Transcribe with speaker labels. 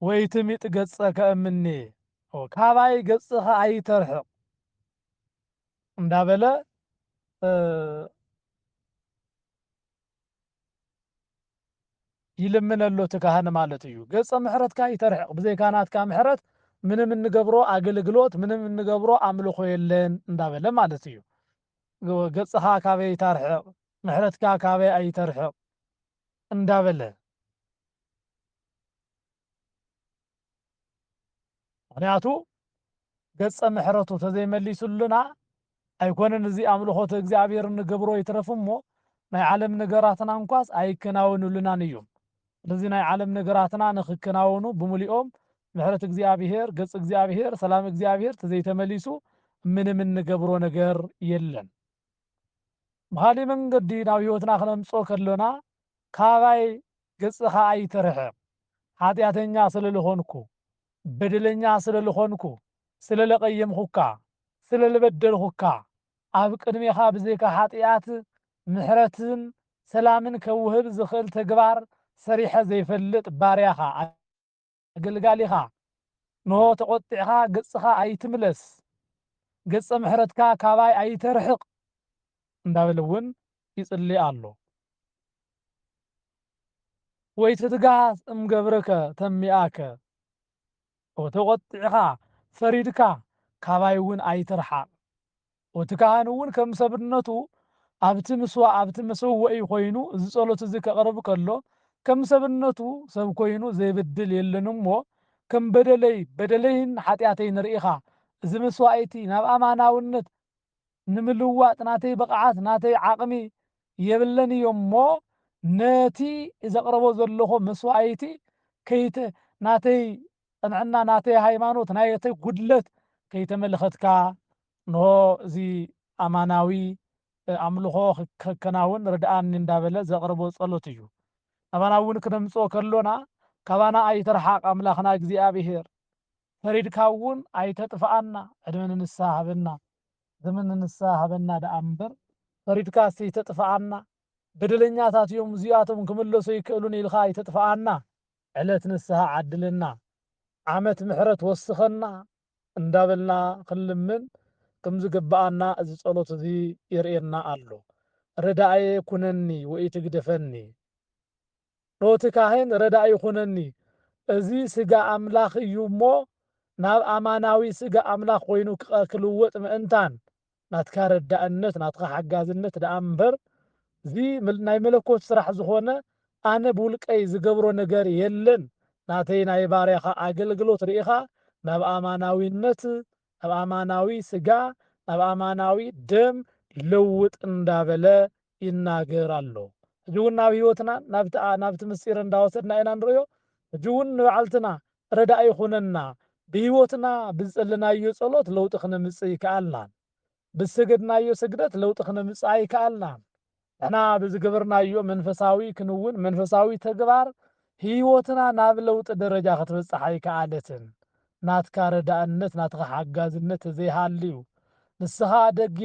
Speaker 1: ወይትሚጥ ገጸከ እምኔ ካባይ ገጽኻ አይተርሕቕ እንዳበለ ይልምነሎ ትካህን ማለት እዩ። ገጸ ምሕረትካ ይተርሕቕ ብዘይካ ናትካ ምሕረት ምንም እንገብሮ አገልግሎት ምንም እንገብሮ አምልኾ የለን እንዳበለ ማለት እዩ። ገጽኻ ካበይ ይታርሕቕ ምሕረትካ ካበይ አይተርሕቕ እንዳበለ ምክንያቱ ገጸ ምሕረቱ ተዘይመሊሱልና ኣይኮነን እዚ አምልኾተ እግዚአብሔር እንገብሮ ይትረፍ እሞ ናይ ዓለም ነገራትና እንኳስ ኣይከናወኑልናን እዮም። ስለዚ ናይ ዓለም ነገራትና ንክከናወኑ ብሙሊኦም ምሕረት እግዚአብሔር ገጽ እግዚአብሔር ሰላም እግዚአብሔር ተዘይተመሊሱ ምንም እንገብሮ ነገር የለን። ብኻሊእ መንገዲ ናብ ህይወትና ክነምጾ ከሎና ካባይ ገጽኻ ኣይተርሕቕ ኃጢአተኛ ስለልኾንኩ በደለኛ ስለልኾንኩ ስለለቀየምኹካ ስለልበደልኹካ ኣብ ቅድሜኻ ብዘይካ ኃጢአት ምሕረትን ሰላምን ከውህብ ዝኽእል ተግባር ሰሪሐ ዘይፈልጥ ባርያኻ ኣገልጋሊኻ ንሆ ተቆጢዕኻ ገጽኻ ኣይትምለስ ገጸ ምሕረትካ ካባይ ኣይተርሕቕ እንዳበለ እውን ይጽልይ ኣሎ። ወይትትጋስ እምገብርከ ተሚአከ ተቆጢዕኻ ፈሪድካ ካባይ እውን ኣይትርሓቕ ወቲ ካህን እውን ከም ሰብነቱ ኣብቲ ምስዋዕ ኣብቲ መሰውዒ ኮይኑ እዚ ጸሎት እዚ ከቕርብ ከሎ ከም ሰብነቱ ሰብ ኮይኑ ዘይብድል የለን እሞ ከም በደለይን ኃጢአተይን ርኢኻ እዚ መስዋዕቲ ናብ ኣማናውነት ንምልዋጥ ናተይ ብቕዓት ናተይ ዓቕሚ የብለን እዮም እሞ ነቲ ዘቕረቦ ዘለኹ መስዋዕቲ ከይተ ናተይ ጸንዕና ናተይ ሃይማኖት ናተይ ጉድለት ከይተመልኸትካ ንሆ እዚ ኣማናዊ ኣምልኾ ክከናውን ርድኣኒ እንዳበለ ዘቕርቦ ጸሎት እዩ። ናባና እውን ክነምጾ ከሎና ካባና ኣይተርሓቕ ኣምላኽና እግዚኣብሔር ፈሪድካ እውን ኣይተጥፍኣና ዕድመ ንስሓ ሃበና ዘመን ንስሓ ሃበና ደኣ እምበር ፈሪድካ ዘይተጥፍኣና በደለኛታት እዮም እዚኣቶም ክምለሱ ይክእሉን ኢልካ ኣይተጥፍኣና ዕለት ንስሓ ዓድልና ዓመት ምሕረት ወስኸና እንዳበልና ክንልምን ከም ዝግብኣና እዚ ጸሎት እዚ ይርኤና ኣሎ። ረዳእየ ኩነኒ ወኢትግደፈኒ ኖቲ ካህን ረዳእይ ኩነኒ እዚ ስጋ ኣምላኽ እዩ እሞ ናብ ኣማናዊ ስጋ ኣምላኽ ኮይኑ ክልወጥ ምእንታን ናትካ ረዳእነት ናትካ ሓጋዝነት ደኣ እምበር እዚ ናይ መለኮት ስራሕ ዝኾነ ኣነ ብውልቀይ ዝገብሮ ነገር የለን ናተይ ናይ ባርያኻ ኣገልግሎት ርኢኻ ናብ ኣማናዊነት ናብ ኣማናዊ ስጋ ናብ ኣማናዊ ደም ለውጥ እንዳበለ ይናገር ኣሎ። ሕጂ እውን ናብ ህይወትና ናብቲ ምስጢር እንዳወሰድና ኢና ንሪኦ ሕጂ እውን ንባዕልትና ረዳእይ ይኹነና ብህይወትና ብዝጸለናዮ ጸሎት ለውጢ ክነምጽእ ይከኣልናን ብሰገድናዮ ስግደት ለውጢ ክነምጽእ ኣይከኣልናን ንሕና ብዝገበርናዮ መንፈሳዊ ክንውን መንፈሳዊ ተግባር ህይወትና ናብ ለውጢ ደረጃ ክትበጽሕ ኣይከኣለትን ናትካ ረዳእነት ናትካ ሓጋዝነት ዘይሃልዩ ንስኻ ደጊፍ